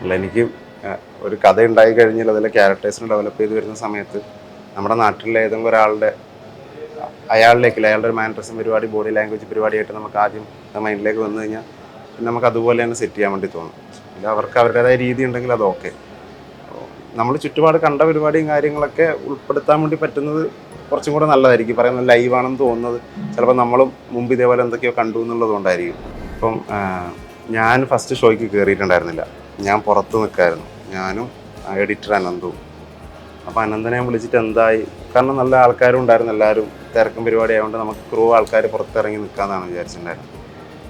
അല്ല എനിക്ക് ഒരു കഥ ഉണ്ടായി കഴിഞ്ഞാൽ അതിലെ ക്യാരക്ടേഴ്സിനെ ഡെവലപ്പ് ചെയ്ത് വരുന്ന സമയത്ത് നമ്മുടെ നാട്ടിലെ ഏതെങ്കിലും ഒരാളുടെ അയാളിലേക്ക് അയാളുടെ ഒരു മാനറിസം പരിപാടി ബോഡി ലാംഗ്വേജ് പരിപാടിയായിട്ട് നമുക്ക് ആദ്യം മൈൻഡിലേക്ക് വന്നു കഴിഞ്ഞാൽ പിന്നെ നമുക്ക് അതുപോലെ തന്നെ സെറ്റ് ചെയ്യാൻ വേണ്ടി തോന്നും. പിന്നെ അവർക്ക് അവരുടേതായ രീതി ഉണ്ടെങ്കിൽ അത് ഓക്കെ. നമ്മൾ ചുറ്റുപാട് കണ്ട പരിപാടിയും കാര്യങ്ങളൊക്കെ ഉൾപ്പെടുത്താൻ വേണ്ടി പറ്റുന്നത് കുറച്ചും കൂടെ നല്ലതായിരിക്കും. പറയുന്നത് ലൈവാണെന്ന് തോന്നുന്നത് ചിലപ്പോൾ നമ്മളും മുമ്പ് ഇതേപോലെ എന്തൊക്കെയോ കണ്ടു എന്നുള്ളത് കൊണ്ടായിരിക്കും. ഇപ്പം ഞാൻ ഫസ്റ്റ് ഷോയ്ക്ക് കയറിയിട്ടുണ്ടായിരുന്നില്ല. ഞാൻ പുറത്ത് നിൽക്കായിരുന്നു, ഞാനും എഡിറ്റർ അനന്തവും. അപ്പോൾ അനന്തനെ വിളിച്ചിട്ട് എന്തായി, കാരണം നല്ല ആൾക്കാരും ഉണ്ടായിരുന്നു, എല്ലാവരും തിരക്കും പരിപാടി ആയതുകൊണ്ട് നമുക്ക് ക്രൂ ആൾക്കാർ പുറത്തിറങ്ങി നിൽക്കാമെന്നാണ് വിചാരിച്ചിട്ടുണ്ടായിരുന്നത്.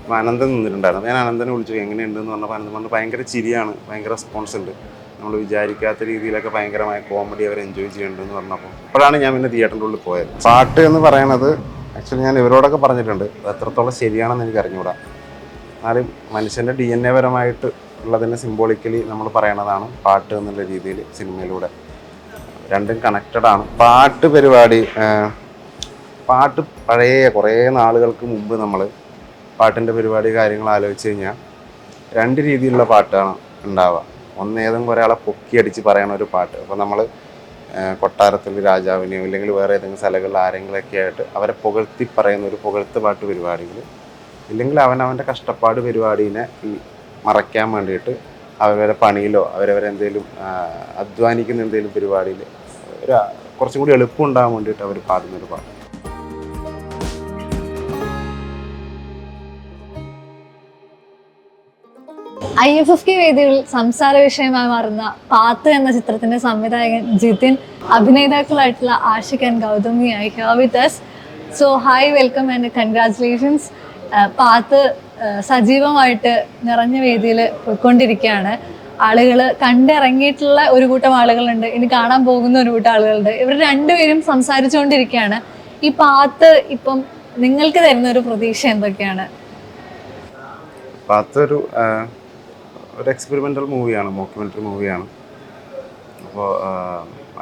അപ്പോൾ അനന്തൻ നിന്നിട്ടുണ്ടായിരുന്നു. ഞാൻ അനന്തനെ വിളിച്ചു എങ്ങനെയുണ്ടെന്ന് പറഞ്ഞപ്പോൾ അനന്തൻ പറഞ്ഞു ഭയങ്കര ചിരിയാണ്, ഭയങ്കര റെസ്പോൺസ് ഉണ്ട്, നമ്മൾ വിചാരിക്കാത്ത രീതിയിലൊക്കെ ഭയങ്കരമായ കോമഡി അവർ എൻജോയ് ചെയ്യുന്നുണ്ടെന്ന് പറഞ്ഞപ്പോൾ അപ്പോഴാണ് ഞാൻ പിന്നെ തിയേറ്ററിൻ്റെ ഉള്ളിൽ പോയത്. പാട്ട് എന്ന് പറയണത് ആക്ച്വലി ഞാൻ ഇവരോടൊക്കെ പറഞ്ഞിട്ടുണ്ട്, അത് എത്രത്തോളം ശരിയാണെന്ന് എനിക്ക് അറിഞ്ഞുകൂടാ. എന്നാലും മനുഷ്യൻ്റെ DNA പരമായിട്ട് ഉള്ളതിനെ സിംബോളിക്കലി നമ്മൾ പറയണതാണ് പാട്ട് എന്നുള്ള രീതിയിൽ സിനിമയിലൂടെ. രണ്ടും കണക്റ്റഡ് ആണ്. പാട്ട് പരിപാടി, പാട്ട് പഴയ കുറേ നാളുകൾക്ക് മുമ്പ് നമ്മൾ പാട്ടിൻ്റെ പരിപാടി കാര്യങ്ങൾ ആലോചിച്ച് കഴിഞ്ഞാൽ രണ്ട് രീതിയിലുള്ള പാട്ടാണ് ഉണ്ടാവുക. ഒന്നേതെങ്കിലും ഒരാളെ പൊക്കിയടിച്ച് പറയണ ഒരു പാട്ട്. അപ്പോൾ നമ്മൾ കൊട്ടാരത്തിൽ രാജാവിനെയോ ഇല്ലെങ്കിൽ വേറെ ഏതെങ്കിലും സ്ഥലങ്ങളിൽ ആരെങ്കിലുമൊക്കെ ആയിട്ട് അവരെ പുകഴ്ത്തി പറയുന്ന ഒരു പുകഴ്ത്ത് പാട്ട് പരിപാടികൾ, ഇല്ലെങ്കിൽ അവനവൻ്റെ കഷ്ടപ്പാട് പരിപാടീനെ ഈ മറയ്ക്കാൻ വേണ്ടിയിട്ട് അവരവരെ പണിയിലോ അവരവരെന്തെങ്കിലും അധ്വാനിക്കുന്ന എന്തെങ്കിലും പരിപാടിയിൽ ഒരു കുറച്ചും കൂടി എളുപ്പം ഉണ്ടാകാൻ വേണ്ടിയിട്ട് അവർ പാടുന്നൊരു പാട്ട്. IFFK വേദിയിൽ സംസാര വിഷയമായി മാറുന്ന പാത്ത് എന്ന ചിത്രത്തിന്റെ സംവിധായകൻ ജിതിൻ, അഭിനേതാക്കളായിട്ടുള്ള ആഷിഖ് ആൻഡ് ഗൗതമിയായി here with us. So hi, welcome and congratulations. Path സജീവമായിട്ട് നിറഞ്ഞ വേദിയിൽ പോയിക്കൊണ്ടിരിക്കുകയാണ്. ആളുകൾ കണ്ടിറങ്ങിയിട്ടുള്ള ഒരു കൂട്ടം ആളുകളുണ്ട്, ഇനി കാണാൻ പോകുന്ന ഒരു കൂട്ടം ആളുകളുണ്ട്. ഇവർ രണ്ടുപേരും സംസാരിച്ചുകൊണ്ടിരിക്കുകയാണ്. ഈ പാത്ത് ഇപ്പം നിങ്ങൾക്ക് തരുന്ന ഒരു പ്രതീക്ഷ എന്തൊക്കെയാണ്? പാത്ത് ഒരു എക്സ്പെരിമെൻ്റൽ മൂവിയാണ്, മോക്യുമെൻ്ററി മൂവിയാണ്. അപ്പോൾ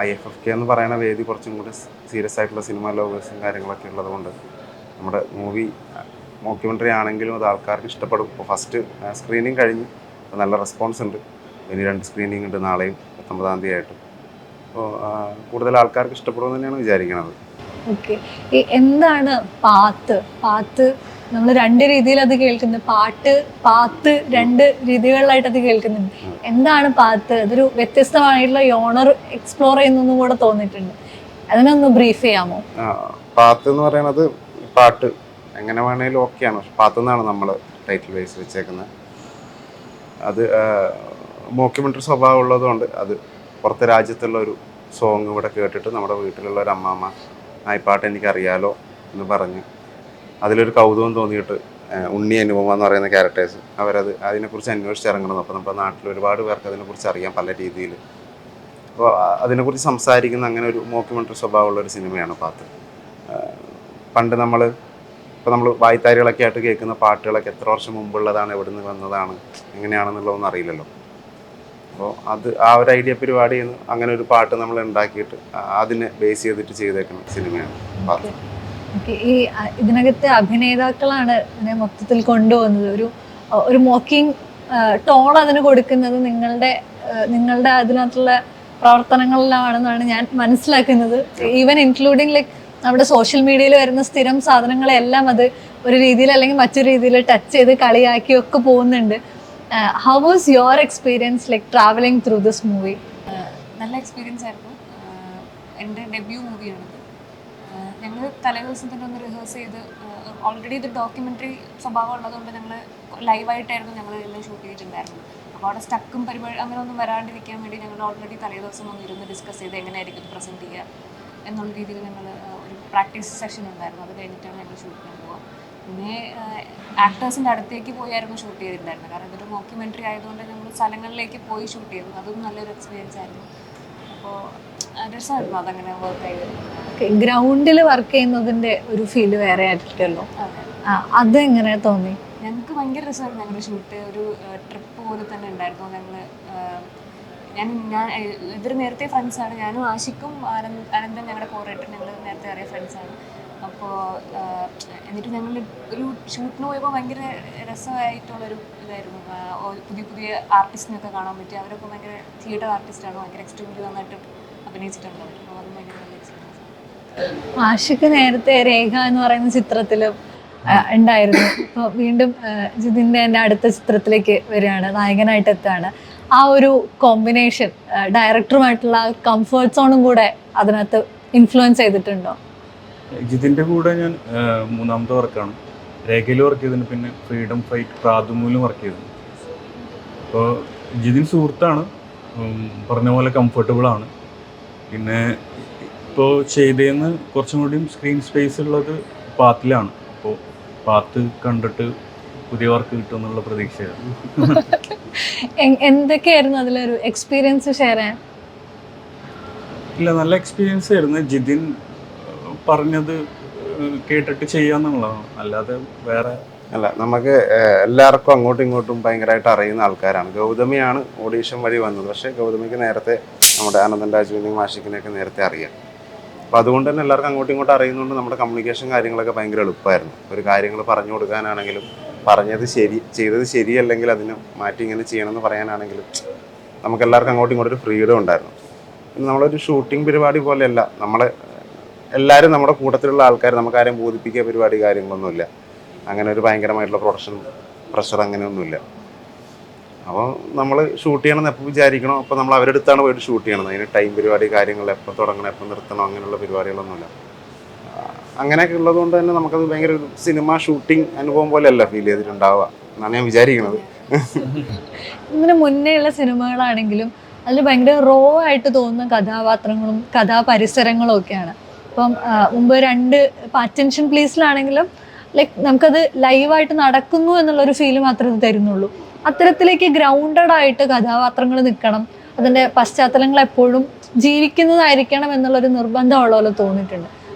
IFFK എന്ന് പറയുന്ന വേദി കുറച്ചും കൂടി സീരിയസ് ആയിട്ടുള്ള സിനിമ ലോവേഴ്സും കാര്യങ്ങളൊക്കെ ഉള്ളത് കൊണ്ട് നമ്മുടെ മൂവി മോക്യുമെൻ്ററി ആണെങ്കിലും അത് ആൾക്കാർക്ക് ഇഷ്ടപ്പെടും. ഇപ്പോൾ ഫസ്റ്റ് സ്ക്രീനിങ് കഴിഞ്ഞ് നല്ല റെസ്പോൺസ് ഉണ്ട്. ഇനി 2 സ്ക്രീനിങ് ഉണ്ട്, നാളെയും 19-ാം തീയതി ആയിട്ട്. അപ്പോൾ കൂടുതൽ ആൾക്കാർക്ക് ഇഷ്ടപ്പെടുമെന്ന് തന്നെയാണ് വിചാരിക്കുന്നത്. ഓക്കെ, എന്താണ് പാത്ത്? പാത്ത് നമ്മൾ രണ്ട് രീതിയിൽ അത് കേൾക്കുന്നത്, പാട്ട് പാത്ത് രണ്ട് രീതികളിലായിട്ട് അത് കേൾക്കുന്നുണ്ട്. എന്താണ് പാത്ത്? അതൊരു വ്യത്യസ്തമായിട്ടുള്ള യോണർ എക്സ്പ്ലോർ ചെയ്യുന്നൊന്നും കൂടെ തോന്നിയിട്ടുണ്ട്. അതിനൊന്ന് ബ്രീഫ് ചെയ്യാമോ? പാത്ത് എന്ന് പറയുന്നത് പാട്ട് എങ്ങനെ വേണേലും ഓക്കെയാണ്, പക്ഷെ പാത്ത് എന്നാണ് നമ്മൾ ടൈറ്റിൽ വൈസ് വെച്ചേക്കുന്നത്. അത് മോക്യുമെൻ്ററി സ്വഭാവം ഉള്ളതുകൊണ്ട് അത് പുറത്തെ രാജ്യത്തുള്ള ഒരു സോങ് ഇവിടെ കേട്ടിട്ട് നമ്മുടെ വീട്ടിലുള്ള ഒരു അമ്മാമ്മ ഈ പാട്ട് എനിക്കറിയാലോ എന്ന് പറഞ്ഞ് അതിലൊരു കൗതുകം തോന്നിയിട്ട് ഉണ്ണി, അനുപമ എന്ന് പറയുന്ന ക്യാരക്ടേഴ്സ് അതിനെക്കുറിച്ച് അന്വേഷിച്ചിറങ്ങണം. അപ്പോൾ നമ്മുടെ നാട്ടിൽ ഒരുപാട് പേർക്ക് അതിനെക്കുറിച്ച് അറിയാം പല രീതിയിൽ. അപ്പോൾ അതിനെക്കുറിച്ച് സംസാരിക്കുന്ന അങ്ങനെ ഒരു മോക്യുമെൻ്ററി സ്വഭാവമുള്ളൊരു സിനിമയാണ് പാത്ത്. പണ്ട് നമ്മൾ വായ്ത്താരികളൊക്കെ ആയിട്ട് കേൾക്കുന്ന പാട്ടുകളൊക്കെ എത്ര വർഷം മുമ്പുള്ളതാണ്, എവിടെ നിന്ന് വന്നതാണ്, എങ്ങനെയാണെന്നുള്ളതൊന്നും അറിയില്ലല്ലോ. അപ്പോൾ ഒരു ഐഡിയ പരിപാടി അങ്ങനെ ഒരു പാട്ട് നമ്മൾ ഉണ്ടാക്കിയിട്ട് അതിനെ ബേസ് ചെയ്തിട്ട് ചെയ്തേക്കുന്ന സിനിമയാണ് പാത്ത്. ഈ ഇതിനകത്തെ അഭിനേതാക്കളാണ് ഇതിനെ മൊത്തത്തിൽ കൊണ്ടുപോകുന്നത്. ഒരു മോക്കിംഗ് ടോൺ അതിന് കൊടുക്കുന്നത് നിങ്ങളുടെ അതിനകത്തുള്ള പ്രവർത്തനങ്ങളിലാണെന്നാണ് ഞാൻ മനസ്സിലാക്കുന്നത്. ഈവൻ ഇൻക്ലൂഡിങ് ലൈക്ക് നമ്മുടെ സോഷ്യൽ മീഡിയയിൽ വരുന്ന സ്ഥിരം സാധനങ്ങളെല്ലാം അത് ഒരു രീതിയിൽ അല്ലെങ്കിൽ മറ്റൊരു രീതിയിൽ ടച്ച് ചെയ്ത് കളിയാക്കിയൊക്കെ പോകുന്നുണ്ട്. How was your experience like travelling through this movie? നല്ല എക്സ്പീരിയൻസ് ആയിരുന്നു. എൻ്റെ ഡെബ്യൂ മൂവിയാണിത്. ഞങ്ങൾ തലേ ദിവസം തന്നെ ഒന്ന് റിഹേഴ്സ് ചെയ്ത്, ഓൾറെഡി ഇത് ഡോക്യുമെൻ്ററി സ്വഭാവം ഉള്ളതുകൊണ്ട് ഞങ്ങൾ ലൈവായിട്ടായിരുന്നു ഞങ്ങൾ എല്ലാം ഷൂട്ട് ചെയ്തിട്ടുണ്ടായിരുന്നു. അപ്പോൾ അവിടെ സ്റ്റക്കും പരിപാടി അങ്ങനെ ഒന്നും വരാണ്ടിരിക്കാൻ വേണ്ടി ഞങ്ങൾ ഓൾറെഡി തലേ ദിവസം ഒന്ന് ഇരുന്ന് ഡിസ്കസ് ചെയ്ത് എങ്ങനെയായിരിക്കും ഇത് പ്രസൻറ്റ് ചെയ്യുക എന്നുള്ള രീതിയിൽ ഞങ്ങൾ ഒരു പ്രാക്ടീസ് സെഷൻ ഉണ്ടായിരുന്നു. അത് കഴിഞ്ഞിട്ടാണ് ഞങ്ങൾ ഷൂട്ട് ചെയ്യാൻ പോവുക. പിന്നെ ആക്ടേഴ്സിൻ്റെ അടുത്തേക്ക് പോയായിരുന്നു ഷൂട്ട് ചെയ്തിട്ടുണ്ടായിരുന്നത്. കാരണം ഇതൊരു മോക്യുമെൻ്ററി ആയതുകൊണ്ട് നമ്മൾ സ്ഥലങ്ങളിലേക്ക് പോയി ഷൂട്ട് ചെയ്തു. അതും നല്ലൊരു എക്സ്പീരിയൻസ് ആയിരുന്നു. അപ്പോൾ രസമായിരുന്നു അതങ്ങനെ വർക്ക് ചെയ്ത്. ഗ്രൗണ്ടിൽ വർക്ക് ചെയ്യുന്നതിൻ്റെ ഒരു ഫീല് വേറെ ആയിരിക്കുമല്ലോ, അതെങ്ങനെ തോന്നി? ഞങ്ങൾക്ക് ഭയങ്കര രസമായിരുന്നു. ഞങ്ങളുടെ ഷൂട്ട് ഒരു ട്രിപ്പ് പോലെ തന്നെ ഉണ്ടായിരുന്നു. ഇവർ നേരത്തെ ഫ്രണ്ട്സാണ്. ഞാനും ആഷിക്കും അനന്തൻ ഞങ്ങളുടെ കോറേറ്റർ, ഞങ്ങൾ നേരത്തെ അറിയ ഫ്രണ്ട്സാണ്. അപ്പോൾ എന്നിട്ട് ഞങ്ങൾ ഒരു ഷൂട്ടിന് പോയപ്പോൾ ഭയങ്കര രസമായിട്ടുള്ളൊരു ഇതായിരുന്നു. പുതിയ പുതിയ ആർട്ടിസ്റ്റിനൊക്കെ കാണാൻ പറ്റി. അവരൊക്കെ ഭയങ്കര തിയേറ്റർ ആർട്ടിസ്റ്റാണ്, ഭയങ്കര എക്സ്ട്രീംലി നന്നായിട്ട് അഭിനയിച്ചിട്ടുണ്ട്. അപ്പോൾ അത് ഭയങ്കര നല്ല എക്സ്പീരിയൻസ്. ആഷിക്ക് നേരത്തെ രേഖ എന്ന് പറയുന്ന ചിത്രത്തിൽ ഉണ്ടായിരുന്നു. ഇപ്പോൾ വീണ്ടും ജിതിൻ്റെ എൻ്റെ അടുത്ത ചിത്രത്തിലേക്ക് വരികയാണ്, നായകനായിട്ട് എത്തുകയാണ്. ആ ഒരു കോമ്പിനേഷൻ ഡയറക്ടറുമായിട്ടുള്ള കംഫർട്ട് സോണും കൂടെ അതിനകത്ത് ഇൻഫ്ലുവൻസ് ചെയ്തിട്ടുണ്ടോ? ജിതിൻ്റെ കൂടെ ഞാൻ മൂന്നാമത്തെ വർക്കാണ്. രേഖയിൽ വർക്ക് ചെയ്തിട്ടുണ്ട്, പിന്നെ ഫ്രീഡം ഫൈറ്റ് പ്രാതുമൂലും വർക്ക് ചെയ്തു. അപ്പോൾ ജിതിൻ സുഹൃത്താണ്, പറഞ്ഞ പോലെ കംഫർട്ടബിളാണ്. പിന്നെ ഇപ്പോൾ ചെയ്തതെന്ന് കുറച്ചും കൂടിയും സ്ക്രീൻ സ്പേസ് ഉള്ളത് പാത്തിലാണ്. അപ്പോൾ പാത്ത് കണ്ടിട്ട് പുതിയ വർക്ക് കിട്ടുമെന്നുള്ള പ്രതീക്ഷയാണ്. എന്തൊക്കെയായിരുന്നു അതിലൊരു എക്സ്പീരിയൻസ് ഷെയർ ചെയ്യാൻ? ഇല്ല, നല്ല എക്സ്പീരിയൻസ് ആയിരുന്നു. ജിതിൻ പറഞ്ഞത് കേട്ടിട്ട് ചെയ്യാന്നുള്ളതാണ്, അല്ലാതെ വേറെ അല്ല. നമുക്ക് എല്ലാവർക്കും അങ്ങോട്ടും ഇങ്ങോട്ടും ഭയങ്കരമായിട്ട് അറിയുന്ന ആൾക്കാരാണ്. ഗൗതമിയാണ് ഓഡീഷൻ വഴി വന്നത്, പക്ഷേ ഗൗതമിക്ക് നേരത്തെ നമ്മുടെ ആനന്ദൻ രാജുവിനെയും മാഷിക്കിനെയൊക്കെ നേരത്തെ അറിയാം. അപ്പോൾ അതുകൊണ്ട് തന്നെ എല്ലാവർക്കും അങ്ങോട്ടും ഇങ്ങോട്ടും അറിയുന്നതുകൊണ്ട് നമ്മുടെ കമ്മ്യൂണിക്കേഷൻ കാര്യങ്ങളൊക്കെ ഭയങ്കര എളുപ്പമായിരുന്നു. ഒരു കാര്യങ്ങൾ പറഞ്ഞു കൊടുക്കാനാണെങ്കിലും, ചെയ്തത് ശരിയല്ലെങ്കിൽ അതിന് മാറ്റി ഇങ്ങനെ ചെയ്യണമെന്ന് പറയാനാണെങ്കിലും നമുക്ക് എല്ലാവർക്കും അങ്ങോട്ടും ഇങ്ങോട്ടും ഒരു ഫ്രീഡം ഉണ്ടായിരുന്നു. പിന്നെ നമ്മളൊരു ഷൂട്ടിംഗ് പരിപാടി പോലെയല്ല, എല്ലാവരും നമ്മുടെ കൂട്ടത്തിലുള്ള ആൾക്കാർ, നമുക്കാരെയും ബോധിപ്പിക്കുക പരിപാടി കാര്യങ്ങളൊന്നുമില്ല. അങ്ങനെ ഒരു ഭയങ്കരമായിട്ടുള്ള പ്രൊഡക്ഷൻ പ്രഷർ അങ്ങനെയൊന്നുമില്ല. അപ്പോൾ നമ്മൾ ഷൂട്ട് ചെയ്യണമെന്ന് എപ്പോൾ വിചാരിക്കണോ അപ്പോൾ നമ്മൾ അവരുടെ അടുത്താണ് പോയിട്ട് ഷൂട്ട് ചെയ്യണം. അതിന് ടൈം പരിപാടി കാര്യങ്ങൾ എപ്പോൾ തുടങ്ങണം എപ്പോൾ നിർത്തണം അങ്ങനെയുള്ള പരിപാടികളൊന്നുമില്ല. അങ്ങനെയൊക്കെ ഉള്ളതുകൊണ്ട് തന്നെ നമുക്കത് ഭയങ്കര ഒരു സിനിമ ഷൂട്ടിംഗ് അനുഭവം പോലെയല്ല ഫീൽ ചെയ്തിട്ടുണ്ടാവുക എന്നാണ് ഞാൻ വിചാരിക്കുന്നത്. ഇതിന് മുന്നേ ഉള്ള സിനിമകളാണെങ്കിലും അതിൽ ഭയങ്കര റോ ആയിട്ട് തോന്നുന്ന കഥാപാത്രങ്ങളും കഥാപരിസരങ്ങളും ഒക്കെയാണ്. ഇപ്പം മുമ്പ് അറ്റൻഷൻ പ്ലീസിലാണെങ്കിലും ലൈക്ക് നമുക്കത് ലൈവായിട്ട് നടക്കുന്നു എന്നുള്ളൊരു ഫീല് മാത്രമേ ഇത് തരുന്നുള്ളൂ. അത്തരത്തിലേക്ക് ഗ്രൗണ്ടഡ് ആയിട്ട് കഥാപാത്രങ്ങൾ നിൽക്കണം, അതിൻ്റെ പശ്ചാത്തലങ്ങൾ എപ്പോഴും ജീവിക്കുന്നതായിരിക്കണം എന്നുള്ളൊരു നിർബന്ധമുള്ള പോലെ തോന്നിയിട്ടുണ്ട്.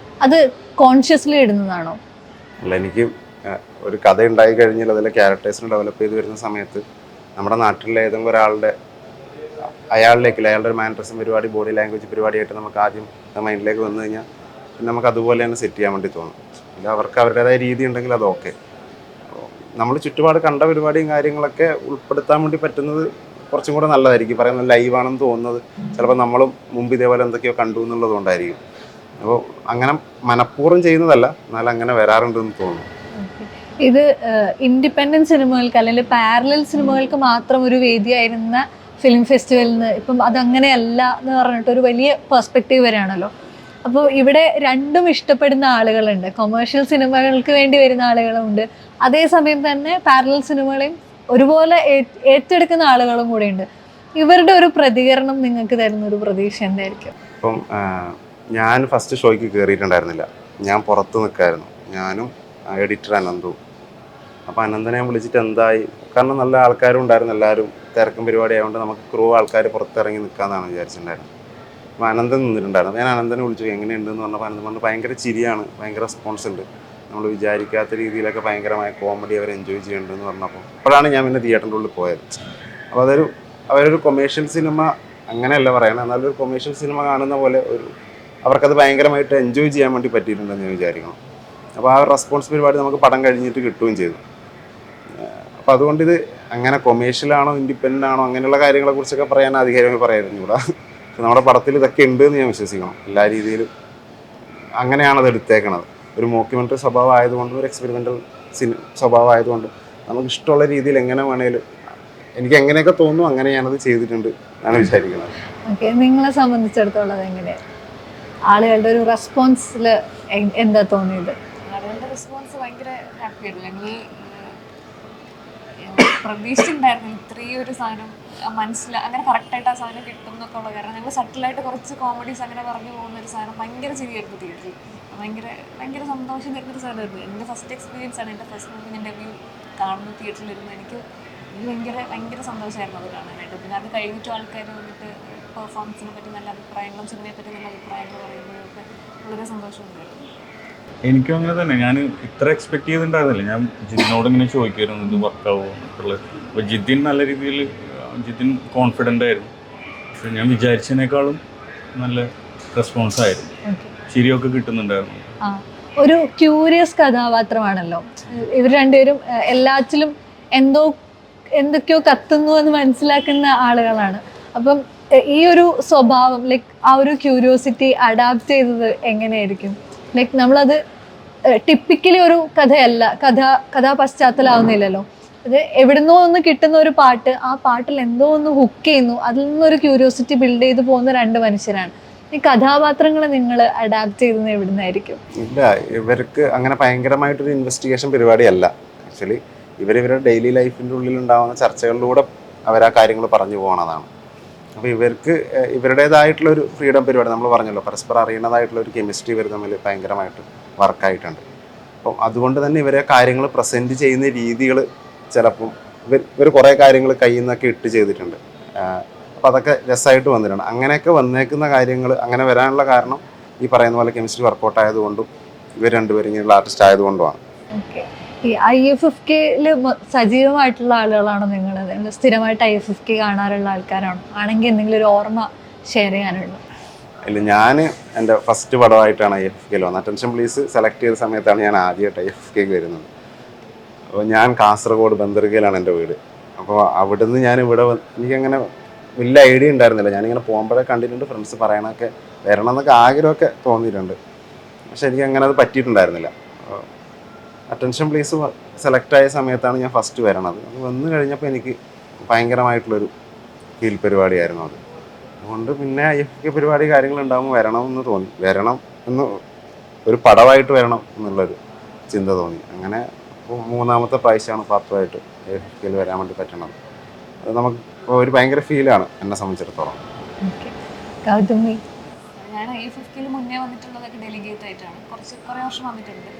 അത് കോൺഷ്യസ്ലി ഇടുന്നതാണോ? അല്ല, എനിക്ക് ഒരു കഥ ഉണ്ടായി കഴിഞ്ഞാൽ അതിലെ ക്യാരക്ടേഴ്സിനെ ഡെവലപ്പ് ചെയ്ത് വരുന്ന സമയത്ത് നമ്മുടെ നാട്ടിലെ ഏതെങ്കിലും ഒരാളുടെ അയാളുടെ ഒരു മാനറിസം പരിപാടി, ബോഡി ലാംഗ്വേജ് പരിപാടിയായിട്ട് നമുക്ക് ആദ്യം മൈൻഡിലേക്ക് വന്നു കഴിഞ്ഞാൽ പിന്നെ നമുക്ക് അതുപോലെ തന്നെ സെറ്റ് ചെയ്യാൻ വേണ്ടി തോന്നും. ഇത് അവർക്ക് അവരുടേതായ രീതി ഉണ്ടെങ്കിൽ അത് ഓക്കെ. നമ്മൾ ചുറ്റുപാട് കണ്ട പരിപാടിയും കാര്യങ്ങളൊക്കെ ഉൾപ്പെടുത്താൻ വേണ്ടി പറ്റുന്നത് കുറച്ചും കൂടെ നല്ലതായിരിക്കും. പറയുന്നത് ലൈവാണെന്ന് തോന്നുന്നത് ചിലപ്പോൾ നമ്മളും മുമ്പ് ഇതേപോലെ എന്തൊക്കെയോ കണ്ടു എന്നുള്ളത് കൊണ്ടായിരിക്കും. അപ്പോൾ അങ്ങനെ മനഃപൂർവ്വം ചെയ്യുന്നതല്ല, എന്നാൽ അങ്ങനെ വരാറുണ്ടെന്ന് തോന്നുന്നു. ഇത് ഇൻഡിപെൻഡൻറ്റ് സിനിമകൾക്ക് അല്ലെങ്കിൽ പാരലൽ സിനിമകൾക്ക് മാത്രം ഒരു വേദിയായിരുന്ന ഫിലിം ഫെസ്റ്റിവലിൽ നിന്ന് ഇപ്പം അതങ്ങനെയല്ല എന്ന് പറഞ്ഞിട്ട് ഒരു വലിയ പെർസ്പെക്റ്റീവ് വരെയാണല്ലോ. അപ്പോൾ ഇവിടെ രണ്ടും ഇഷ്ടപ്പെടുന്ന ആളുകളുണ്ട്, കൊമേഴ്ഷ്യൽ സിനിമകൾക്ക് വേണ്ടി വരുന്ന ആളുകളുണ്ട്, അതേസമയം തന്നെ പാരലൽ സിനിമകളെയും ഒരുപോലെ ഏറ്റെടുക്കുന്ന ആളുകളും കൂടെ ഉണ്ട്. ഇവരുടെ ഒരു പ്രതികരണം നിങ്ങൾക്ക് തരുന്ന ഒരു പ്രതീക്ഷ എന്തായിരിക്കും? ഇപ്പം ഞാൻ ഫസ്റ്റ് ഷോയ്ക്ക് കയറിയിട്ടുണ്ടായിരുന്നില്ല, ഞാൻ പുറത്ത് നിൽക്കായിരുന്നു, ഞാനും എഡിറ്റർ അനന്തവും. അപ്പോൾ അനന്തനെ വിളിച്ചിട്ട് എന്തായി, കാരണം നല്ല ആൾക്കാരും ഉണ്ടായിരുന്നു, എല്ലാവരും തിരക്കും പരിപാടി ആയതുകൊണ്ട് നമുക്ക് ക്രൂ ആൾക്കാർ പുറത്തിറങ്ങി നിൽക്കാമെന്നാണ് വിചാരിച്ചിട്ടുണ്ടായിരുന്നത്. അപ്പോൾ അനന്തൻ നിന്നിട്ടുണ്ടായിരുന്നു. ഞാൻ അനന്തനെ വിളിച്ചു എങ്ങനെയുണ്ടെന്ന് പറഞ്ഞപ്പോൾ അനന്തൻ പറഞ്ഞു ഭയങ്കര ചിരിയാണ്, ഭയങ്കര റെസ്പോൺസ് ഉണ്ട്, നമ്മൾ വിചാരിക്കാത്ത രീതിയിലൊക്കെ ഭയങ്കരമായ കോമഡി അവർ എൻജോയ് ചെയ്യുന്നുണ്ടെന്ന് പറഞ്ഞപ്പോൾ അപ്പോഴാണ് ഞാൻ പിന്നെ തിയേറ്ററിൻ്റെ ഉള്ളിൽ പോയത്. അപ്പോൾ അവരൊരു കൊമേഴ്ഷ്യൽ സിനിമ അങ്ങനെയല്ല പറയണം, എന്നാലും ഒരു കൊമേഴ്ഷ്യൽ സിനിമ കാണുന്ന പോലെ അവർക്കത് ഭയങ്കരമായിട്ട് എൻജോയ് ചെയ്യാൻ വേണ്ടി പറ്റിയിട്ടുണ്ടെന്ന് ഞാൻ വിചാരിക്കണം. അപ്പോൾ ആ റെസ്പോൺസ് പരിപാടി നമുക്ക് പടം കഴിഞ്ഞിട്ട് കിട്ടുകയും ചെയ്തു. അപ്പോൾ അതുകൊണ്ട് ഇത് അങ്ങനെ കൊമേഴ്ഷ്യലാണോ ഇൻഡിപെൻഡൻ്റ് ആണോ അങ്ങനെയുള്ള കാര്യങ്ങളെക്കുറിച്ചൊക്കെ പറയാൻ അധികാരമായി പറയായിരുന്നു ഇവിടെ. നമ്മുടെ പടത്തിൽ ഇതൊക്കെ ഉണ്ട് എന്ന് ഞാൻ വിശ്വസിക്കണം. എല്ലാ രീതിയിലും അങ്ങനെയാണത് എടുത്തേക്കണത്. ഒരു മോക്യുമെൻ്ററി സ്വഭാവം ആയതുകൊണ്ടും ഒരു എക്സ്പെരിമെൻ്റൽ സ്വഭാവം ആയതുകൊണ്ടും നമുക്ക് ഇഷ്ടമുള്ള രീതിയിൽ എങ്ങനെ വേണേലും എനിക്ക് എങ്ങനെയൊക്കെ തോന്നുന്നു അങ്ങനെ ഞാനത് ചെയ്തിട്ടുണ്ട് എന്നാണ് വിചാരിക്കുന്നത്. ഓക്കെ, നിങ്ങളെ സംബന്ധിച്ചിടത്തോളം എങ്ങനെയാണ് ആളുകളുടെ ഒരു റെസ്പോൺസിൽ എന്താ തോന്നിയത്? ആളുകളുടെ റെസ്പോൺസ് ഭയങ്കര ഹാപ്പി ആയിരുന്നു. ഞങ്ങൾ പ്രതീക്ഷിച്ചിട്ടുണ്ടായിരുന്നു ഇത്രയും ഒരു സാധനം അങ്ങനെ കറക്റ്റായിട്ട് ആ സാധനം കിട്ടും എന്നൊക്കെ ഉള്ളത്. കാരണം ഞങ്ങൾ സട്ടിലായിട്ട് കുറച്ച് കോമഡീസ് അങ്ങനെ പറഞ്ഞു പോകുന്ന ഒരു സാധനം ഭയങ്കര ശരിയായിരുന്നു തിയേറ്ററിൽ. ഭയങ്കര സന്തോഷം തരുന്നൊരു സാധനമായിരുന്നു. എൻ്റെ ഫസ്റ്റ് എക്സ്പീരിയൻസ് ആണ്, എൻ്റെ ഫസ്റ്റ് മൂവി എൻ്റെ വ്യൂ കാണുന്ന തിയേറ്ററിലിരുന്ന് എനിക്ക് ഭയങ്കര സന്തോഷമായിരുന്നു അത് കാണാനായിട്ട്. പിന്നെ അത് കഴിഞ്ഞിട്ടും ആൾക്കാർ വന്നിട്ട് പെർഫോമൻസിനെ പറ്റി നല്ല അഭിപ്രായങ്ങളും സിനിമയെ പറ്റി നല്ല അഭിപ്രായങ്ങൾ പറയുമ്പോഴൊക്കെ വളരെ സന്തോഷമുണ്ടായിരുന്നു. എനിക്കും അങ്ങനെ തന്നെ. ഞാൻ ഇത്ര എക്സ്പെക്ട് ചെയ്തിട്ടുണ്ടായിരുന്നില്ല. ഞാൻ ജിതിനോട് ഇങ്ങനെ ചോദിക്കുമായിരുന്നു ഇത് വർക്കാവുമോ എന്നുള്ളത്. അപ്പോൾ ജിതിൻ നല്ല രീതിയിൽ കോൺഫിഡൻ്റ് ആയിരുന്നു. പക്ഷെ ഞാൻ വിചാരിച്ചതിനേക്കാളും നല്ല റെസ്പോൺസ് ആയിരുന്നു, ശരിയൊക്കെ കിട്ടുന്നുണ്ടായിരുന്നു. ഒരു ക്യൂരിയസ് കഥാപാത്രമാണല്ലോ. ഇവർ രണ്ടുപേരും എല്ലാത്തിലും എന്തൊക്കെയോ കത്തുന്നു എന്ന് മനസ്സിലാക്കുന്ന ആളുകളാണ്. അപ്പം ഈ ഒരു സ്വഭാവം ലൈക്ക് ആ ഒരു ക്യൂരിയോസിറ്റി അഡാപ്റ്റ് ചെയ്തത് എങ്ങനെയായിരിക്കും? ലൈക്ക് നമ്മളത് ടിപ്പിക്കലി ഒരു കഥയല്ല, കഥാ പശ്ചാത്തലമാവുന്നില്ലല്ലോ. അത് എവിടുന്നോ ഒന്ന് കിട്ടുന്ന ഒരു പാട്ട്, ആ പാട്ടിൽ എന്തോ ഒന്ന് ഹുക്ക് ചെയ്യുന്നു, അതിൽ നിന്നൊരു ക്യൂരിയോസിറ്റി ബിൽഡ് ചെയ്ത് പോകുന്ന രണ്ട് മനുഷ്യരാണ്. ഈ കഥാപാത്രങ്ങളെ നിങ്ങൾ അഡാപ്റ്റ് ചെയ്യുന്നത് എവിടുന്നായിരിക്കും? ഇല്ല, ഇവർക്ക് അങ്ങനെ ഭയങ്കരമായിട്ടൊരു ഇൻവെസ്റ്റിഗേഷൻ പരിപാടിയല്ല. ആക്ച്വലി ഇവരുടെ ഡെയിലി ലൈഫിൻ്റെ ഉള്ളിലുണ്ടാകുന്ന ചർച്ചകളിലൂടെ അവരാ കാര്യങ്ങൾ പറഞ്ഞു പോകണതാണ്. അപ്പോൾ ഇവർക്ക് ഇവരുടേതായിട്ടുള്ളൊരു ഫ്രീഡം പരിപാടി, നമ്മൾ പറഞ്ഞല്ലോ, പരസ്പരം അറിയുന്നതായിട്ടുള്ള ഒരു കെമിസ്ട്രി ഇവർ തമ്മിൽ ഭയങ്കരമായിട്ട് വർക്കായിട്ടുണ്ട്. അപ്പം അതുകൊണ്ട് തന്നെ ഇവരെ കാര്യങ്ങൾ പ്രസൻറ്റ് ചെയ്യുന്ന രീതികൾ ചിലപ്പം ഇവർ കുറേ കാര്യങ്ങൾ കയ്യിൽ നിന്നൊക്കെ ഇട്ട് ചെയ്തിട്ടുണ്ട്. അപ്പോൾ അതൊക്കെ രസമായിട്ട് വന്നിട്ടുണ്ട്. അങ്ങനെയൊക്കെ വന്നേക്കുന്ന കാര്യങ്ങൾ അങ്ങനെ വരാനുള്ള കാരണം ഈ പറയുന്ന പോലെ കെമിസ്ട്രി വർക്കൗട്ട് ആയതുകൊണ്ടും ഇവർ രണ്ടുപേരും ഇങ്ങനെയുള്ള ആർട്ടിസ്റ്റ് ആയതുകൊണ്ടുമാണ്. ഈ IFFKയിൽ സജീവമായിട്ടുള്ള ആളുകളാണോ നിങ്ങൾ? സ്ഥിരമായിട്ട് IFFK കാണാറുള്ള ആൾക്കാരാണോ? ആണെങ്കിൽ എന്തെങ്കിലും ഒരു ഓർമ്മ ഷെയർ ചെയ്യാനുണ്ടോ? ഇല്ല, ഞാൻ എൻ്റെ ഫസ്റ്റ് പടമായിട്ടാണ് IFFKയിൽ വന്നത്. അറ്റൻഷൻ പ്ലീസ് സെലക്ട് ചെയ്ത സമയത്താണ് ഞാൻ ആദ്യമായിട്ട് IFFKക്ക് വരുന്നത്. അപ്പോൾ ഞാൻ കാസർഗോഡ് ബന്ദർഗയിലാണ് എൻ്റെ വീട്. അപ്പോൾ അവിടുന്ന് ഞാൻ എനിക്കങ്ങനെ വലിയ ഐഡിയ ഉണ്ടായിരുന്നില്ല. ഞാനിങ്ങനെ പോകുമ്പോഴേ കണ്ടിട്ടുണ്ട്, ഫ്രണ്ട്സ് പറയണതൊക്കെ വരണം എന്നൊക്കെ ആഗ്രഹമൊക്കെ തോന്നിയിട്ടുണ്ട്. പക്ഷെ എനിക്ക് അങ്ങനെ അത് പറ്റിയിട്ടുണ്ടായിരുന്നില്ല. അറ്റൻഷൻ പ്ലീസ് സെലക്ട് ആയ സമയത്താണ് ഞാൻ ഫസ്റ്റ് വരണത്. അത് വന്നു കഴിഞ്ഞപ്പോൾ എനിക്ക് ഭയങ്കരമായിട്ടുള്ളൊരു ഫീൽ പരിപാടിയായിരുന്നു അത്. അതുകൊണ്ട് പിന്നെ IFFK പരിപാടി കാര്യങ്ങളുണ്ടാകുമ്പോൾ വരണം എന്ന് ഒരു പടമായിട്ട് വരണം എന്നുള്ളൊരു ചിന്ത തോന്നി. അങ്ങനെ മൂന്നാമത്തെ പ്രാവശ്യമാണ് പാത്രമായിട്ട് IFFKയിൽ വരാൻ വേണ്ടി പറ്റണത്. അത് നമുക്ക് ഒരു ഭയങ്കര ഫീലാണ് എന്നെ സംബന്ധിച്ചിടത്തോളം. ഞാൻ IFFKയിൽ മുന്നേ വന്നിട്ടുള്ളതൊക്കെ ഡെലിഗേറ്റ് ആയിട്ടാണ്. കുറേ വർഷം വന്നിട്ടുണ്ട്.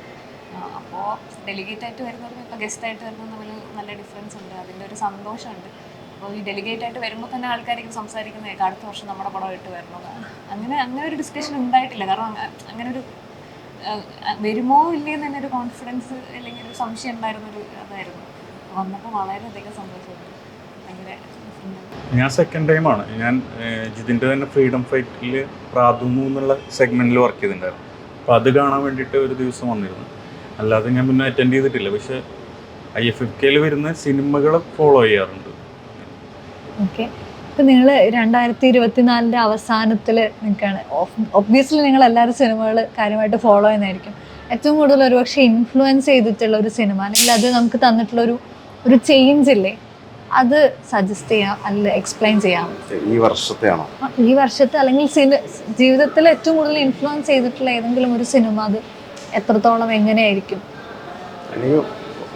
അപ്പോൾ ഡെലിഗേറ്റ് ആയിട്ട് വരുന്നതും ഇപ്പോൾ ഗസ്റ്റ് ആയിട്ട് വരുന്നതും തമ്മിൽ നല്ല ഡിഫറൻസ് ഉണ്ട്. അതിൻ്റെ ഒരു സന്തോഷമുണ്ട്. അപ്പോൾ ഈ ഡെലിഗേറ്റ് ആയിട്ട് വരുമ്പോൾ തന്നെ ആൾക്കാർക്ക് സംസാരിക്കുന്നത് അടുത്ത വർഷം നമ്മുടെ പടമായിട്ട് വരണതാണ്. അങ്ങനെ ഒരു ഡിസ്കഷൻ ഉണ്ടായിട്ടില്ല. കാരണം അങ്ങനെ ഒരു വരുമോ ഇല്ലേന്ന് തന്നെ ഒരു കോൺഫിഡൻസ് അല്ലെങ്കിൽ ഒരു സംശയം ഉണ്ടായിരുന്നൊരു അതായിരുന്നു. വന്നപ്പോൾ വളരെയധികം സന്തോഷമുണ്ട്. ഭയങ്കര ഞാൻ സെക്കൻഡ് ടൈമാണ്. ഞാൻ ജിതിൻ്റെ തന്നെ ഫ്രീഡം ഫൈറ്റിൽ പ്രാതുമു എന്നുള്ള സെഗ്മെൻറ്റിൽ വർക്ക് ചെയ്തിട്ടുണ്ടായിരുന്നു. അപ്പോൾ അത് കാണാൻ വേണ്ടിയിട്ട് ഒരു ദിവസം വന്നിരുന്നു. അല്ലാതെ ഞാൻ മുന്നേ അറ്റൻഡ് ചെയ്തിട്ടില്ല. പക്ഷേ IFFKയിൽ വരുന്ന സിനിമകളെ ഫോളോ ചെയ്യാറുണ്ട്. ഓക്കെ, ഇപ്പം നിങ്ങൾ 2024 അവസാനത്തിൽ നിൽക്കുകയാണ്. ഒബ്വിയസ്ലി നിങ്ങൾ എല്ലാവരും സിനിമകൾ കാര്യമായിട്ട് ഫോളോ ചെയ്യുന്നതായിരിക്കും. ഏറ്റവും കൂടുതൽ ഒരുപക്ഷെ ഇൻഫ്ലുവൻസ് ചെയ്തിട്ടുള്ള ഒരു സിനിമ അല്ലെങ്കിൽ അത് നമുക്ക് തന്നിട്ടുള്ള ഒരു ചേഞ്ച് ഇല്ലേ, അത് സജസ്റ്റ് ചെയ്യാം അല്ല എക്സ്പ്ലെയിൻ ചെയ്യാം? ഈ വർഷത്തെയാണോ? ഈ വർഷത്തെ അല്ലെങ്കിൽ ജീവിതത്തിൽ ഏറ്റവും കൂടുതൽ ഇൻഫ്ലുവൻസ് ചെയ്തിട്ടുള്ള ഏതെങ്കിലും ഒരു സിനിമ, അത് എത്രത്തോളം എങ്ങനെയായിരിക്കും? എനിക്ക്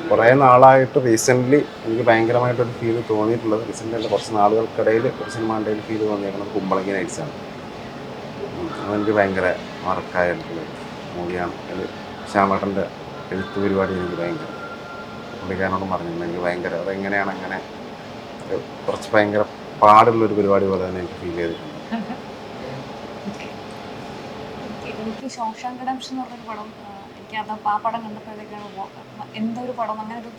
കുറേ നാളായിട്ട് റീസെൻ്റ്ലി എനിക്ക് ഭയങ്കരമായിട്ടൊരു ഫീൽ തോന്നിയിട്ടുള്ളത്, റീസെൻ്റ് കുറച്ച് നാളുകൾക്കിടയിൽ ഒരു സിനിമ കണ്ടതിൽ ഫീൽ തോന്നിയേക്കുന്നത് കുമ്പളങ്ങി നൈറ്റ്സാണ്. അതെനിക്ക് ഭയങ്കര മാർക്കായിട്ടുള്ള മൂവിയാണ്. അത് ശ്യാമേട്ടൻ്റെ എഴുത്ത് പരിപാടി എനിക്ക് ഭയങ്കര പുള്ളിക്കാരനോട് പറഞ്ഞിട്ടുണ്ട്. എനിക്ക് ഭയങ്കര അതെങ്ങനെയാണ് അങ്ങനെ കുറച്ച് ഭയങ്കര പാടുള്ളൊരു പരിപാടി പോലെ തന്നെ എനിക്ക് ഫീൽ ചെയ്തിട്ടുണ്ട്. എനിക്ക് ശോശാങ്ക് റിഡംപ്ഷൻ എന്ന് പറഞ്ഞൊരു പടം, എനിക്ക് അത് ആ പടം കണ്ടപ്പോഴത്തേക്കാണ് എന്തോ ഒരു പടം അങ്ങനെ ഒരു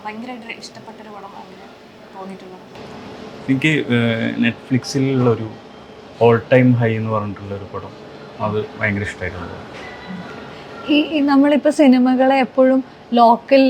ഭയങ്കരമായിട്ട് ഇഷ്ടപ്പെട്ടൊരു പടം അങ്ങനെ തോന്നിയിട്ടുള്ളത്. എനിക്ക് നെറ്റ്ഫ്ലിക്സിലുള്ളൊരു ഓൾ ടൈം ഹൈ എന്ന് പറഞ്ഞിട്ടുള്ളൊരു പടം, അത് ഭയങ്കര ഇഷ്ടമായിരുന്നു. ഈ നമ്മളിപ്പോൾ സിനിമകളെ എപ്പോഴും ലോക്കൽ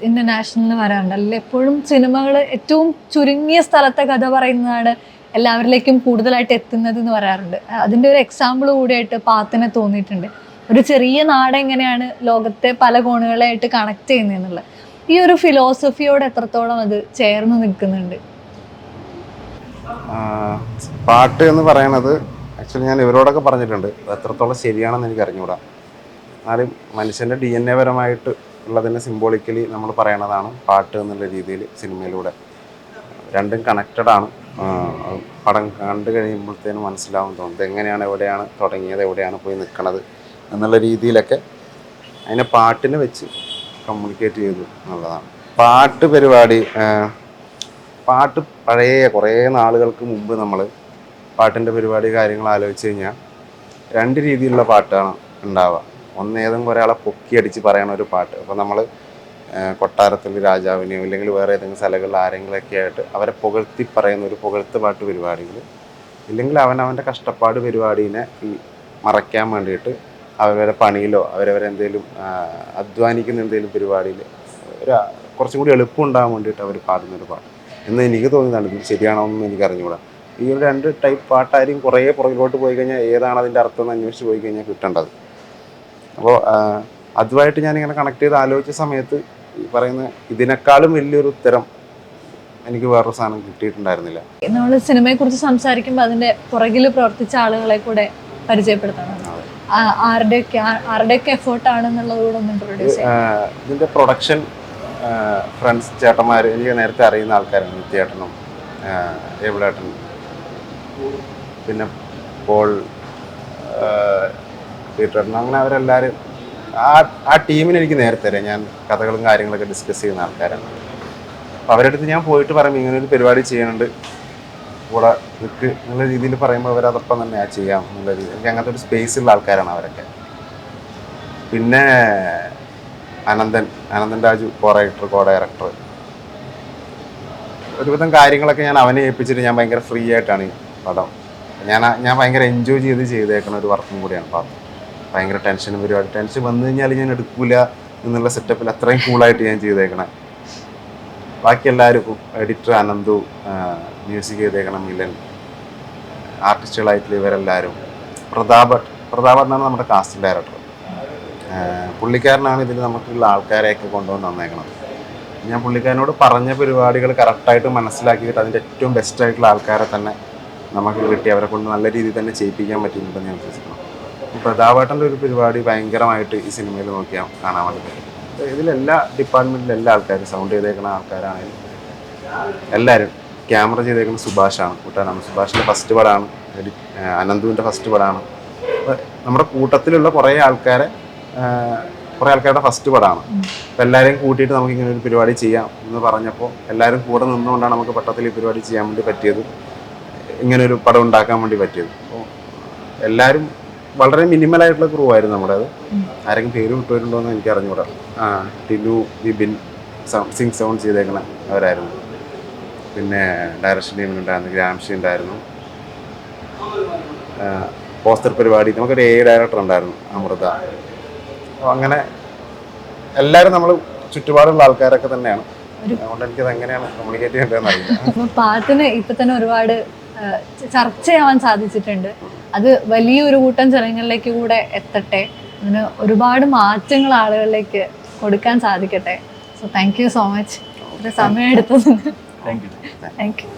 ഇൻ്റർനാഷണൽ വരാറുണ്ട്, അല്ലെങ്കിൽ എപ്പോഴും സിനിമകൾ ഏറ്റവും ചുരുങ്ങിയ സ്ഥലത്തെ കഥ പറയുന്നതാണ് എല്ലാവരിലേക്കും കൂടുതലായിട്ട് എത്തുന്നത് എന്ന് പറയാറുണ്ട്. അതിൻ്റെ ഒരു എക്സാമ്പിൾ കൂടിയായിട്ട് പാത്തിനെ തോന്നിയിട്ടുണ്ട്. ഒരു ചെറിയ നാട് എങ്ങനെയാണ് ലോകത്തെ പല കോണുകളായിട്ട് കണക്ട് ചെയ്യുന്നതെന്നുള്ളത്. ഈ ഒരു ഫിലോസഫിയോട് എത്രത്തോളം അത് ചേർന്ന് നിൽക്കുന്നുണ്ട്? പാട്ട് എന്ന് പറയണത് ആക്ച്വലി ഞാൻ ഇവരോടൊക്കെ പറഞ്ഞിട്ടുണ്ട്, അത് എത്രത്തോളം ശരിയാണെന്ന് എനിക്ക് അറിഞ്ഞുകൂടാ. എന്നാലും മനുഷ്യൻ്റെ DNA പരമായിട്ട് ഉള്ളതിനെ സിംബോളിക്കലി നമ്മൾ പറയണതാണ് പാട്ട് എന്നുള്ള രീതിയിൽ സിനിമയിലൂടെ. രണ്ടും കണക്റ്റഡാണ്. പടം കണ്ടു കഴിയുമ്പോഴത്തേനും മനസ്സിലാവും തോന്നുന്നത് എങ്ങനെയാണ്, എവിടെയാണ് തുടങ്ങിയത്, എവിടെയാണ് പോയി നിൽക്കണത് എന്നുള്ള രീതിയിലൊക്കെ അതിനെ പാട്ടിനെ വെച്ച് കമ്മ്യൂണിക്കേറ്റ് ചെയ്തു എന്നുള്ളതാണ്. പാട്ട് പരിപാടി, പാട്ട് പഴയ കുറേ നാളുകൾക്ക് മുമ്പ് നമ്മൾ പാട്ടിൻ്റെ പരിപാടി കാര്യങ്ങൾ ആലോചിച്ച് കഴിഞ്ഞാൽ രണ്ട് രീതിയിലുള്ള പാട്ടാണ് ഉണ്ടാവുക. ഒന്ന് ഏതെങ്കിലും ഒരാളെ പൊക്കിയടിച്ച് പറയണ ഒരു പാട്ട്. അപ്പോൾ നമ്മൾ കൊട്ടാരത്തിൽ രാജാവിനെയോ ഇല്ലെങ്കിൽ വേറെ ഏതെങ്കിലും സ്ഥലങ്ങളിൽ ആരെങ്കിലുമൊക്കെ ആയിട്ട് അവരെ പുകഴ്ത്തി പറയുന്ന ഒരു പുകഴ്ത്ത് പാട്ട് പരിപാടികൾ, ഇല്ലെങ്കിൽ അവനവൻ്റെ കഷ്ടപ്പാട് പരിപാടീനെ ഈ മറയ്ക്കാൻ വേണ്ടിയിട്ട് അവരവരെ പണിയിലോ അവരവരെ എന്തെങ്കിലും അധ്വാനിക്കുന്ന എന്തെങ്കിലും പരിപാടിയിൽ ഒരു കുറച്ചും കൂടി എളുപ്പം ഉണ്ടാകാൻ വേണ്ടിയിട്ട് അവർ പാടുന്നൊരു പാട്ട് എന്ന് എനിക്ക് തോന്നുന്നതാണ്. ഇത് ശരിയാണോ എന്ന് എനിക്ക് അറിഞ്ഞുകൂടാ. ഈ ഒരു 2 ടൈപ്പ് പാട്ടായിരിക്കും കുറേ പുറകിലോട്ട് പോയി കഴിഞ്ഞാൽ ഏതാണ് അതിൻ്റെ അർത്ഥം എന്ന് അന്വേഷിച്ച് പോയി കഴിഞ്ഞാൽ കിട്ടേണ്ടത്. അപ്പോൾ അതുമായിട്ട് ഞാനിങ്ങനെ കണക്ട് ചെയ്ത് ആലോചിച്ച സമയത്ത് ഈ പറയുന്ന ഇതിനേക്കാളും വലിയൊരു ഉത്തരം എനിക്ക് വേറൊരു സാധനം കിട്ടിയിട്ടുണ്ടായിരുന്നില്ല. നമ്മൾ സിനിമയെ കുറിച്ച് സംസാരിക്കുമ്പോൾ അതിന്റെ പുറകിൽ പ്രവർത്തിച്ച ആളുകളെ കൂടെ പരിചയപ്പെടുത്തണം. ആരുടെയൊക്കെ എഫേർട്ടാണെന്നുള്ളത് കൂടെ ഒന്ന് ഇൻട്രൊഡ്യൂസ് ചെയ്യാം. ഇതിൻ്റെ പ്രൊഡക്ഷൻ ഫ്രണ്ട്സ് ചേട്ടന്മാർ എനിക്ക് നേരത്തെ അറിയുന്ന ആൾക്കാരാണ്. നിത്യേട്ടനും ഏബിളേട്ടനും പിന്നെ പോൾ പീറ്റേട്ടനും അങ്ങനെ അവരെല്ലാവരും ആ ടീമിന് എനിക്ക് നേരത്തെ അറിയാം. ഞാൻ കഥകളും കാര്യങ്ങളൊക്കെ ഡിസ്കസ് ചെയ്യുന്ന ആൾക്കാരാണ്. അപ്പോൾ അവരുടെ അടുത്ത് ഞാൻ പോയിട്ട് പറയുമ്പോൾ ഇങ്ങനൊരു പരിപാടി ചെയ്യുന്നുണ്ട് കൂടെ നിൽക്ക് എന്നുള്ള രീതിയിൽ പറയുമ്പോൾ അവരതൊപ്പം തന്നെ ചെയ്യാം എന്നുള്ള രീതി. എനിക്ക് അങ്ങനത്തെ ഒരു സ്പേസുള്ള ആൾക്കാരാണ് അവരൊക്കെ. പിന്നെ അനന്തൻ രാജു കോ ഡയറക്ടർ ഒരുവിധം കാര്യങ്ങളൊക്കെ ഞാൻ അവനെ ഏൽപ്പിച്ചിട്ട് ഞാൻ ഭയങ്കര ഫ്രീ ആയിട്ടാണ് ഈ പടം ഞാൻ ഭയങ്കര എൻജോയ് ചെയ്തേക്കണ ഒരു വർക്കും കൂടിയാണ് പാത്രം. ഭയങ്കര ടെൻഷനും പരിപാടി ടെൻഷൻ വന്നു കഴിഞ്ഞാൽ ഞാൻ എടുക്കൂല എന്നുള്ള സെറ്റപ്പിൽ അത്രയും കൂളായിട്ട് ഞാൻ ചെയ്തേക്കണേ. ബാക്കി എല്ലാവരും എഡിറ്റർ അനന്തു, മ്യൂസിക് ചെയ്തേക്കണം മിലൻ, ആർട്ടിസ്റ്റുകളായിട്ടുള്ള ഇവരെല്ലാവരും. പ്രതാപനാണ് നമ്മുടെ കാസ്റ്റിംഗ് ഡയറക്ടർ. പുള്ളിക്കാരനാണ് ഇതിൽ നമുക്കുള്ള ആൾക്കാരെയൊക്കെ കൊണ്ടുവന്ന് തന്നേക്കണത്. ഞാൻ പുള്ളിക്കാരനോട് പറഞ്ഞ പരിപാടികൾ കറക്റ്റായിട്ട് മനസ്സിലാക്കിയിട്ട് അതിൻ്റെ ഏറ്റവും ബെസ്റ്റായിട്ടുള്ള ആൾക്കാരെ തന്നെ നമുക്ക് കിട്ടി അവരെ കൊണ്ട് നല്ല രീതിയിൽ തന്നെ ചെയ്യിപ്പിക്കാൻ പറ്റുന്നുണ്ടെന്ന് ഞാൻ വിശ്വസിക്കണം. പ്രതാപേട്ടൻ്റെ ഒരു പരിപാടി ഭയങ്കരമായിട്ട് ഈ സിനിമയിൽ നോക്കിയാൽ കാണാൻ വേണ്ടി പറ്റും. ഇതിലെല്ലാ ഡിപ്പാർട്ട്മെൻറ്റിലും എല്ലാ ആൾക്കാരും സൗണ്ട് ചെയ്തേക്കുന്ന ആൾക്കാരാണെങ്കിലും എല്ലാവരും. ക്യാമറ ചെയ്തേക്കുന്ന സുഭാഷാണ്, കൂട്ടാനാണ്. സുഭാഷിൻ്റെ ഫസ്റ്റ് പടമാണ്, അനന്തുവിൻ്റെ ഫസ്റ്റ് പടമാണ്. നമ്മുടെ കൂട്ടത്തിലുള്ള കുറേ ആൾക്കാരുടെ ഫസ്റ്റ് പടമാണ്. അപ്പോൾ എല്ലാവരെയും കൂട്ടിയിട്ട് നമുക്ക് ഇങ്ങനെ ഒരു പരിപാടി ചെയ്യാം എന്ന് പറഞ്ഞപ്പോൾ എല്ലാവരും കൂടെ നിന്നുകൊണ്ടാണ് നമുക്ക് പട്ടത്തിൽ ഈ പരിപാടി ചെയ്യാൻ വേണ്ടി പറ്റിയത്, ഇങ്ങനൊരു പടം ഉണ്ടാക്കാൻ വേണ്ടി പറ്റിയത്. അപ്പോൾ എല്ലാവരും വളരെ മിനിമലായിട്ടുള്ള ക്രൂ ആയിരുന്നു നമ്മുടെ. അത് ആരെങ്കിലും പേര് വിട്ടുവരുന്നുണ്ടോ എന്ന് എനിക്ക് അറിഞ്ഞുകൂടാ. ടിനു, വിപിൻ സിംഗ് സൗണ്ട് ചെയ്തേക്കണ അവരായിരുന്നു. പിന്നെ ഡയറക്ഷൻ ടീമിനുണ്ടായിരുന്നു, ഗ്രാംഷി ഉണ്ടായിരുന്നു. പോസ്റ്റർ പരിപാടി നമുക്കൊരു ഡയറക്ടർ ഉണ്ടായിരുന്നു, അമൃത. അപ്പോൾ അങ്ങനെ എല്ലാവരും നമ്മൾ ചുറ്റുപാടുള്ള ആൾക്കാരൊക്കെ തന്നെയാണ്. അതുകൊണ്ട് എനിക്കത് എങ്ങനെയാണ് കമ്മ്യൂണിക്കേറ്റ് ചെയ്യേണ്ടതെന്ന് അറിയില്ല. പാട്ടിന് ഇപ്പൊ തന്നെ ഒരുപാട് ചർച്ചയാവാൻ സാധിച്ചിട്ടുണ്ട്. അത് വലിയൊരു കൂട്ടം ജനങ്ങളിലേക്ക് കൂടെ എത്തട്ടെ, അതിന് ഒരുപാട് മാറ്റങ്ങൾ ആളുകളിലേക്ക് കൊടുക്കാൻ സാധിക്കട്ടെ. So thank you so much. സമയം എടുത്തതിന്. Thank you. Thank you.